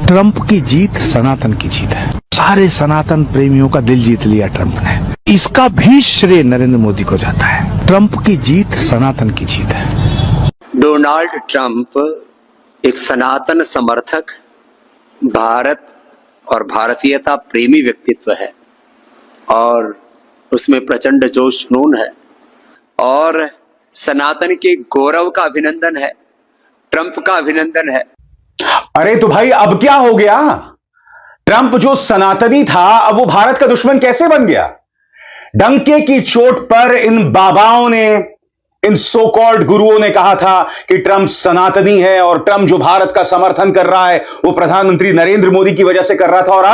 Trump की जीत सनातन की जीत है। सारे सनातन प्रेमियों का दिल जीत लिया ट्रंप ने। इसका भी श्रेय नरेंद्र मोदी को जाता है। ट्रंप की जीत सनातन की जीत है। डोनाल्ड ट्रंप एक सनातन समर्थक, भारत और भारतीयता प्रेमी व्यक्तित्व है और उसमें प्रचंड जोश जुनून है और सनातन के गौरव का अभिनंदन है, ट्रंप का अभिनंदन है। अरे तो भाई अब क्या हो गया? ट्रंप जो सनातनी था अब वो भारत का दुश्मन कैसे बन गया? डंके की चोट पर इन बाबाओं ने, इन सो कॉल्ड गुरुओं ने कहा था कि ट्रंप सनातनी है और ट्रंप जो भारत का समर्थन कर रहा है वो प्रधानमंत्री नरेंद्र मोदी की वजह से कर रहा था। और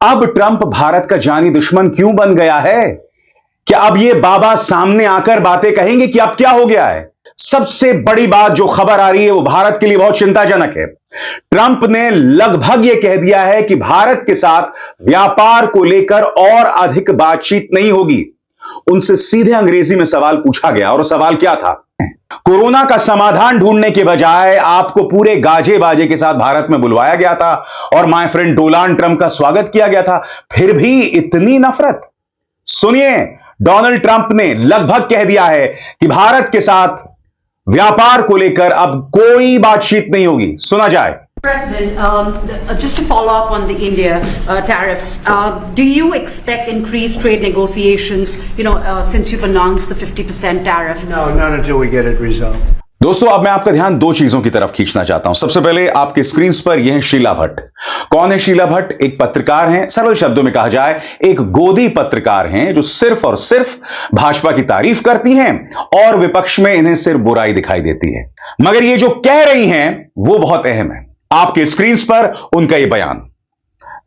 अब ट्रंप भारत का जानी दुश्मन क्यों बन गया है? क्या अब ये बाबा सामने आकर बातें कहेंगे कि अब क्या हो गया है? सबसे बड़ी बात जो खबर आ रही है वो भारत के लिए बहुत चिंताजनक है। ट्रंप ने लगभग यह कह दिया है कि भारत के साथ व्यापार को लेकर और अधिक बातचीत नहीं होगी। उनसे सीधे अंग्रेजी में सवाल पूछा गया और सवाल क्या था? कोरोना का समाधान ढूंढने के बजाय आपको पूरे गाजे बाजे के साथ भारत में बुलवाया गया था और माय फ्रेंड डोनाल्ड ट्रंप का स्वागत किया गया था, फिर भी इतनी नफरत। सुनिए, डोनाल्ड ट्रंप ने लगभग कह दिया है कि भारत के साथ व्यापार को लेकर अब कोई बातचीत नहीं होगी। सुना जाए। President, just to follow up on the India tariffs, do you expect increased trade negotiations, since you've announced the 50% tariff? No, not until we get it resolved. दोस्तों, अब मैं आपका ध्यान दो चीजों की तरफ खींचना चाहता हूं। सबसे पहले आपके स्क्रीन पर यह है शीला भट्ट। कौन है शीला भट्ट? एक पत्रकार हैं, सरल शब्दों में कहा जाए एक गोदी पत्रकार हैं जो सिर्फ और सिर्फ भाजपा की तारीफ करती हैं और विपक्ष में इन्हें सिर्फ बुराई दिखाई देती है। मगर ये जो कह रही हैं वो बहुत अहम है। आपके स्क्रीन पर उनका यह बयान।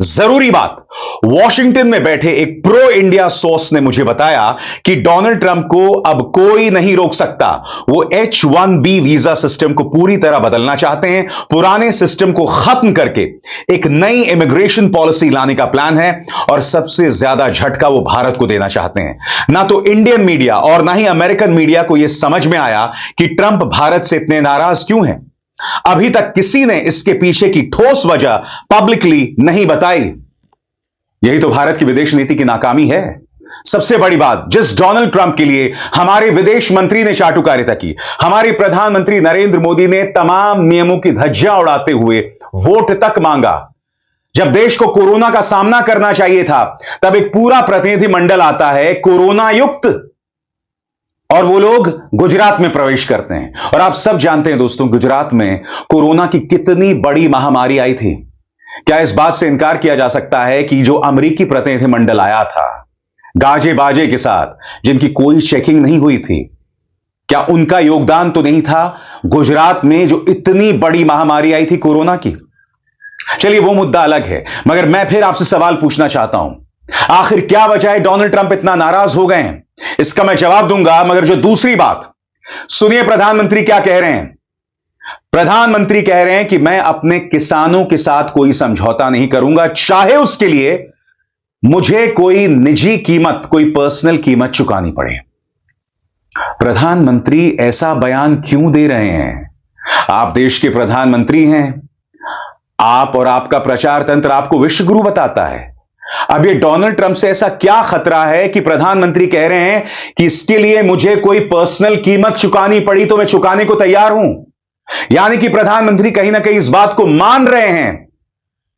जरूरी बात, वॉशिंगटन में बैठे एक प्रो इंडिया सोर्स ने मुझे बताया कि डोनाल्ड ट्रंप को अब कोई नहीं रोक सकता। वो H-1B वीजा सिस्टम को पूरी तरह बदलना चाहते हैं। पुराने सिस्टम को खत्म करके एक नई इमिग्रेशन पॉलिसी लाने का प्लान है और सबसे ज्यादा झटका वो भारत को देना चाहते हैं। ना तो इंडियन मीडिया और ना ही अमेरिकन मीडिया को यह समझ में आया कि ट्रंप भारत से इतने नाराज क्यों हैं। अभी तक किसी ने इसके पीछे की ठोस वजह पब्लिकली नहीं बताई। यही तो भारत की विदेश नीति की नाकामी है। सबसे बड़ी बात, जिस डोनाल्ड ट्रंप के लिए हमारे विदेश मंत्री ने चाटुकारिता की, हमारे प्रधानमंत्री नरेंद्र मोदी ने तमाम नियमों की धज्जियां उड़ाते हुए वोट तक मांगा। जब देश को कोरोना का सामना करना चाहिए था तब एक पूरा प्रतिनिधिमंडल आता है कोरोना युक्त और वो लोग गुजरात में प्रवेश करते हैं। और आप सब जानते हैं दोस्तों, गुजरात में कोरोना की कितनी बड़ी महामारी आई थी। क्या इस बात से इनकार किया जा सकता है कि जो अमेरिकी प्रतिनिधिमंडल आया था गाजे बाजे के साथ, जिनकी कोई चेकिंग नहीं हुई थी, क्या उनका योगदान तो नहीं था गुजरात में जो इतनी बड़ी महामारी आई थी कोरोना की? चलिए वो मुद्दा अलग है, मगर मैं फिर आपसे सवाल पूछना चाहता हूं, आखिर क्या वजह है डोनाल्ड ट्रंप इतना नाराज हो गए हैं? इसका मैं जवाब दूंगा, मगर जो दूसरी बात, सुनिए प्रधानमंत्री क्या कह रहे हैं। प्रधानमंत्री कह रहे हैं कि मैं अपने किसानों के साथ कोई समझौता नहीं करूंगा, चाहे उसके लिए मुझे कोई निजी कीमत, कोई पर्सनल कीमत चुकानी पड़े। प्रधानमंत्री ऐसा बयान क्यों दे रहे हैं? आप देश के प्रधानमंत्री हैं, आप और आपका प्रचार तंत्र आपको विश्वगुरु बताता है। अब ये डोनाल्ड ट्रंप से ऐसा क्या खतरा है कि प्रधानमंत्री कह रहे हैं कि इसके लिए मुझे कोई पर्सनल कीमत चुकानी पड़ी तो मैं चुकाने को तैयार हूं। यानी कि प्रधानमंत्री कहीं ना कहीं इस बात को मान रहे हैं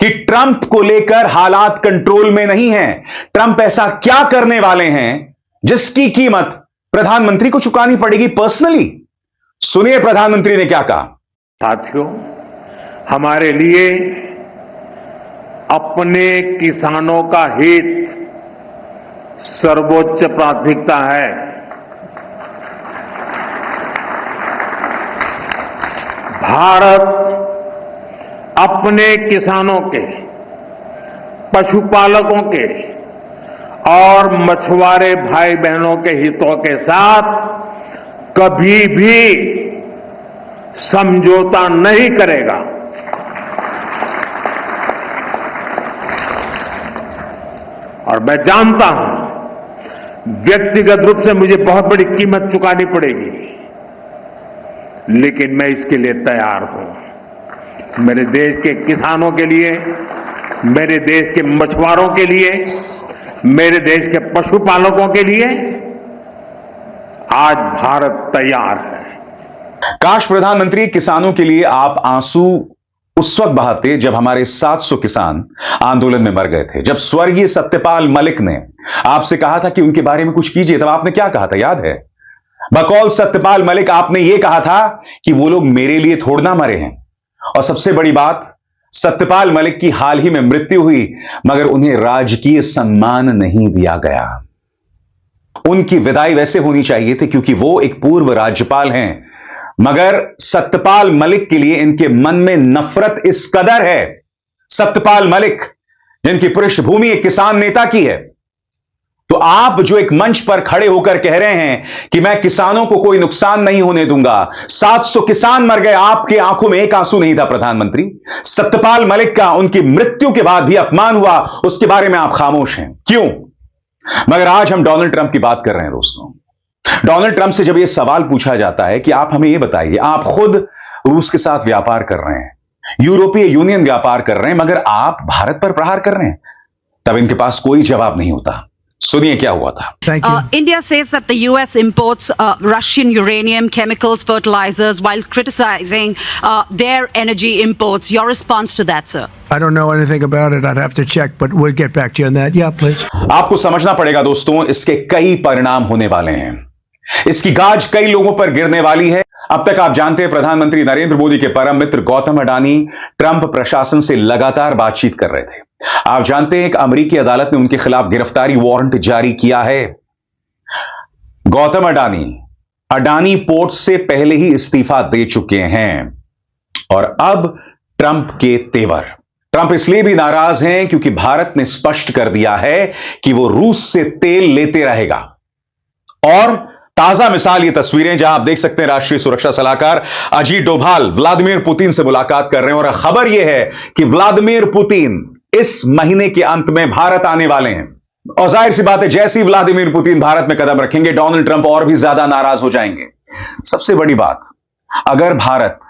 कि ट्रंप को लेकर हालात कंट्रोल में नहीं है। ट्रंप ऐसा क्या करने वाले हैं जिसकी कीमत प्रधानमंत्री को चुकानी पड़ेगी पर्सनली? सुनिए प्रधानमंत्री ने क्या कहा। साथियों, हमारे लिए अपने किसानों का हित सर्वोच्च प्राथमिकता है। भारत अपने किसानों के, पशुपालकों के और मछुआरे भाई बहनों के हितों के साथ कभी भी समझौता नहीं करेगा। और मैं जानता हूं व्यक्तिगत रूप से मुझे बहुत बड़ी कीमत चुकानी पड़ेगी, लेकिन मैं इसके लिए तैयार हूं। मेरे देश के किसानों के लिए, मेरे देश के मछुआरों के लिए, मेरे देश के पशुपालकों के लिए आज भारत तैयार है। काश प्रधानमंत्री, किसानों के लिए आप आंसू उस वक्त बहाते जब हमारे 700 किसान आंदोलन में मर गए थे, जब स्वर्गीय सत्यपाल मलिक ने आपसे कहा था कि उनके बारे में कुछ कीजिए। तब आपने क्या कहा था, याद है? बकौल सत्यपाल मलिक आपने यह कहा था कि वो लोग मेरे लिए थोड़ा ना मरे हैं। और सबसे बड़ी बात, सत्यपाल मलिक की हाल ही में मृत्यु हुई, मगर उन्हें राजकीय सम्मान नहीं दिया गया। उनकी विदाई वैसे होनी चाहिए थी क्योंकि वो एक पूर्व राज्यपाल हैं, मगर सत्यपाल मलिक के लिए इनके मन में नफरत इस कदर है। सत्यपाल मलिक जिनकी पृष्ठभूमि एक किसान नेता की है, तो आप जो एक मंच पर खड़े होकर कह रहे हैं कि मैं किसानों को कोई नुकसान नहीं होने दूंगा, 700 किसान मर गए, आपके आंखों में एक आंसू नहीं था प्रधानमंत्री। सत्यपाल मलिक का उनकी मृत्यु के बाद भी अपमान हुआ, उसके बारे में आप खामोश हैं, क्यों? मगर आज हम डोनाल्ड ट्रंप की बात कर रहे हैं दोस्तों। डोनाल्ड ट्रंप से जब यह सवाल पूछा जाता है कि आप हमें यह बताइए, आप खुद रूस के साथ व्यापार कर रहे हैं, यूरोपीय यूनियन व्यापार कर रहे हैं, मगर आप भारत पर प्रहार कर रहे हैं, तब इनके पास कोई जवाब नहीं होता। सुनिए क्या हुआ था। Thank you. India says that the US imports Russian uranium, chemicals, fertilizers, while criticizing their energy imports. Your response to that, sir? I don't know anything about it. I'd have to check, but we'll get back to you on that. Yeah, please. आपको समझना पड़ेगा दोस्तों, इसके कई परिणाम होने वाले हैं। इसकी गाज कई लोगों पर गिरने वाली है। अब तक आप जानते हैं प्रधानमंत्री नरेंद्र मोदी के परम मित्र गौतम अडानी ट्रंप प्रशासन से लगातार बातचीत कर रहे थे। आप जानते हैं एक अमेरिकी अदालत ने उनके खिलाफ गिरफ्तारी वारंट जारी किया है। गौतम अडानी पोर्ट से पहले ही इस्तीफा दे चुके हैं और अब ट्रंप के तेवर। ट्रंप इसलिए भी नाराज हैं क्योंकि भारत ने स्पष्ट कर दिया है कि वो रूस से तेल लेते रहेगा। और ताजा मिसाल ये तस्वीरें जहां आप देख सकते हैं राष्ट्रीय सुरक्षा सलाहकार अजीत डोभाल व्लादिमीर पुतिन से मुलाकात कर रहे हैं और खबर यह है कि व्लादिमीर पुतिन इस महीने के अंत में भारत आने वाले हैं। और जाहिर सी बात है, जैसे ही व्लादिमीर पुतिन भारत में कदम रखेंगे, डोनाल्ड ट्रंप और भी ज्यादा नाराज हो जाएंगे। सबसे बड़ी बात, अगर भारत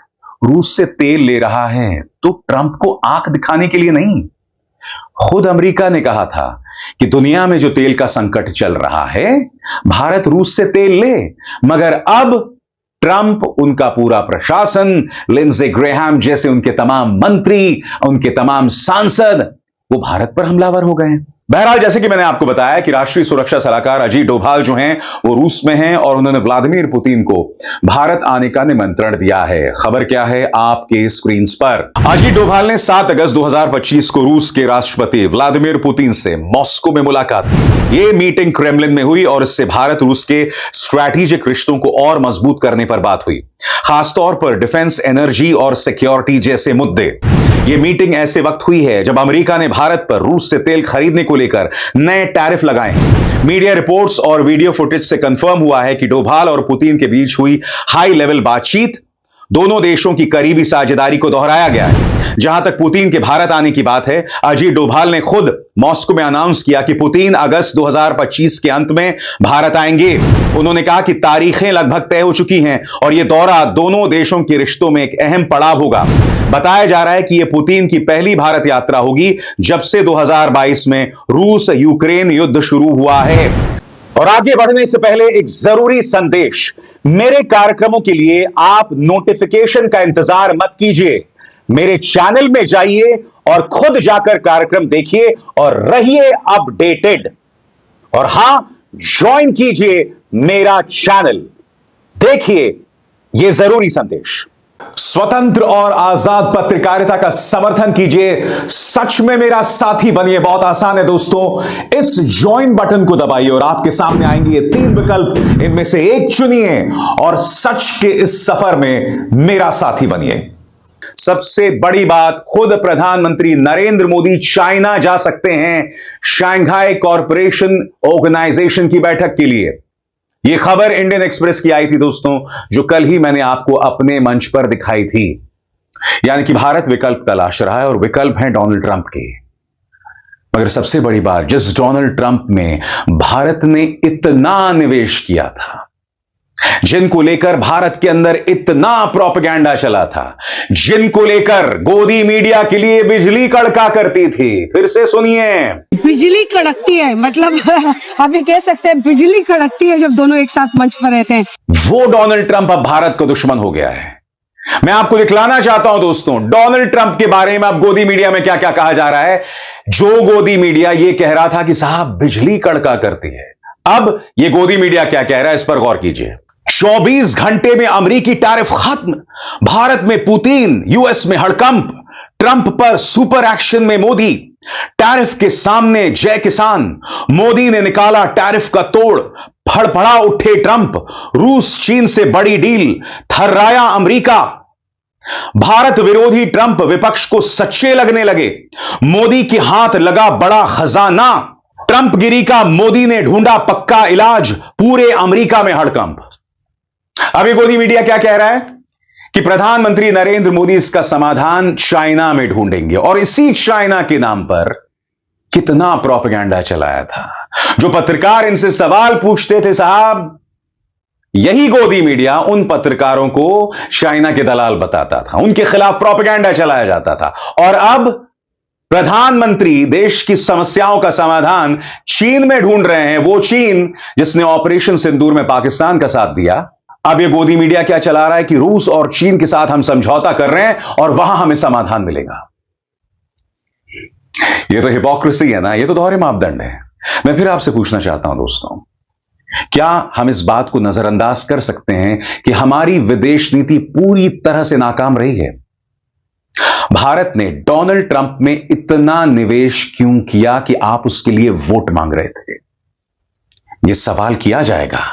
रूस से तेल ले रहा है तो ट्रंप को आंख दिखाने के लिए नहीं। खुद अमेरिका ने कहा था कि दुनिया में जो तेल का संकट चल रहा है, भारत रूस से तेल ले, मगर अब ट्रंप, उनका पूरा प्रशासन, लिंडसे ग्रेहाम जैसे उनके तमाम मंत्री, उनके तमाम सांसद, वो भारत पर हमलावर हो गए हैं। बहरहाल, जैसे कि मैंने आपको बताया कि राष्ट्रीय सुरक्षा सलाहकार अजीत डोभाल जो हैं वो रूस में हैं और उन्होंने व्लादिमीर पुतिन को भारत आने का निमंत्रण दिया है। खबर क्या है आपके स्क्रीन पर। अजीत डोभाल ने 7 अगस्त 2025 को रूस के राष्ट्रपति व्लादिमीर पुतिन से मॉस्को में मुलाकात की। ये मीटिंग क्रेमलिन में हुई और इससे भारत रूस के स्ट्रैटेजिक रिश्तों को और मजबूत करने पर बात हुई, खासतौर पर डिफेंस, एनर्जी और सिक्योरिटी जैसे मुद्दे। यह मीटिंग ऐसे वक्त हुई है जब अमेरिका ने भारत पर रूस से तेल खरीदने को लेकर नए टैरिफ लगाए हैं। मीडिया रिपोर्ट्स और वीडियो फुटेज से कंफर्म हुआ है कि डोभाल और पुतिन के बीच हुई हाई लेवल बातचीत दोनों देशों की करीबी साझेदारी को दोहराया गया है। जहां तक पुतिन के भारत आने की बात है, अजीत डोभाल ने खुद मॉस्को में अनाउंस किया कि पुतिन अगस्त 2025 के अंत में भारत आएंगे। उन्होंने कहा कि तारीखें लगभग तय हो चुकी हैं और यह दौरा दोनों देशों के रिश्तों में एक अहम पड़ाव होगा। बताया जा रहा है कि यह पुतिन की पहली भारत यात्रा होगी जब से 2022 में रूस यूक्रेन युद्ध शुरू हुआ है। और आगे बढ़ने से पहले एक जरूरी संदेश, मेरे कार्यक्रमों के लिए आप नोटिफिकेशन का इंतजार मत कीजिए, मेरे चैनल में जाइए और खुद जाकर कार्यक्रम देखिए और रहिए अपडेटेड। और हां, ज्वाइन कीजिए मेरा चैनल, देखिए यह जरूरी संदेश। स्वतंत्र और आजाद पत्रकारिता का समर्थन कीजिए, सच में मेरा साथी बनिए। बहुत आसान है दोस्तों, इस ज्वाइन बटन को दबाइए और आपके सामने आएंगे ये 3 विकल्प, इनमें से एक चुनिए और सच के इस सफर में मेरा साथी बनिए। सबसे बड़ी बात, खुद प्रधानमंत्री नरेंद्र मोदी चाइना जा सकते हैं शंघाई कॉरपोरेशन ऑर्गेनाइजेशन की बैठक के लिए। यह खबर इंडियन एक्सप्रेस की आई थी दोस्तों, जो कल ही मैंने आपको अपने मंच पर दिखाई थी। यानी कि भारत विकल्प तलाश रहा है और विकल्प है डोनाल्ड ट्रंप के। मगर सबसे बड़ी बात, जिस डोनाल्ड ट्रंप में भारत ने इतना निवेश किया था, जिनको लेकर भारत के अंदर इतना प्रोपेगेंडा चला था, जिनको लेकर गोदी मीडिया के लिए बिजली कड़का करती थी। फिर से सुनिए। बिजली कड़कती है, मतलब अभी कह सकते हैं बिजली कड़कती है जब दोनों एक साथ मंच पर रहते हैं। वो डोनाल्ड ट्रंप अब भारत का दुश्मन हो गया है। मैं आपको दिखलाना चाहता हूं दोस्तों, डोनाल्ड ट्रंप के बारे में अब गोदी मीडिया में क्या क्या कहा जा रहा है। जो गोदी मीडिया ये कह रहा था कि साहब बिजली कड़का करती है, अब ये गोदी मीडिया क्या कह रहा है, इस पर गौर कीजिए। 24 घंटे में अमेरिकी टैरिफ खत्म, भारत में पुतिन, यूएस में हड़कंप, ट्रंप पर सुपर एक्शन में मोदी, टैरिफ के सामने जय किसान, मोदी ने निकाला टैरिफ का तोड़, फड़फड़ा उठे ट्रंप, रूस चीन से बड़ी डील, थर्राया अमेरिका, भारत विरोधी ट्रंप विपक्ष को सच्चे लगने लगे, मोदी के हाथ लगा बड़ा खजाना, ट्रंप गिरी का मोदी ने ढूंढा पक्का इलाज, पूरे अमेरिका में हड़कंप। अब ये गोदी मीडिया क्या कह रहा है कि प्रधानमंत्री नरेंद्र मोदी इसका समाधान चाइना में ढूंढेंगे, और इसी चाइना के नाम पर कितना प्रोपेगेंडा चलाया था। जो पत्रकार इनसे सवाल पूछते थे साहब, यही गोदी मीडिया उन पत्रकारों को चाइना के दलाल बताता था, उनके खिलाफ प्रोपेगेंडा चलाया जाता था। और अब प्रधानमंत्री देश की समस्याओं का समाधान चीन में ढूंढ रहे हैं, वो चीन जिसने ऑपरेशन सिंदूर में पाकिस्तान का साथ दिया। अब ये गोदी मीडिया क्या चला रहा है कि रूस और चीन के साथ हम समझौता कर रहे हैं और वहां हमें समाधान मिलेगा। ये तो हिपोक्रेसी है ना, ये तो दोहरे मापदंड है। मैं फिर आपसे पूछना चाहता हूं दोस्तों, क्या हम इस बात को नजरअंदाज कर सकते हैं कि हमारी विदेश नीति पूरी तरह से नाकाम रही है? भारत ने डोनाल्ड ट्रंप में इतना निवेश क्यों किया कि आप उसके लिए वोट मांग रहे थे? यह सवाल किया जाएगा।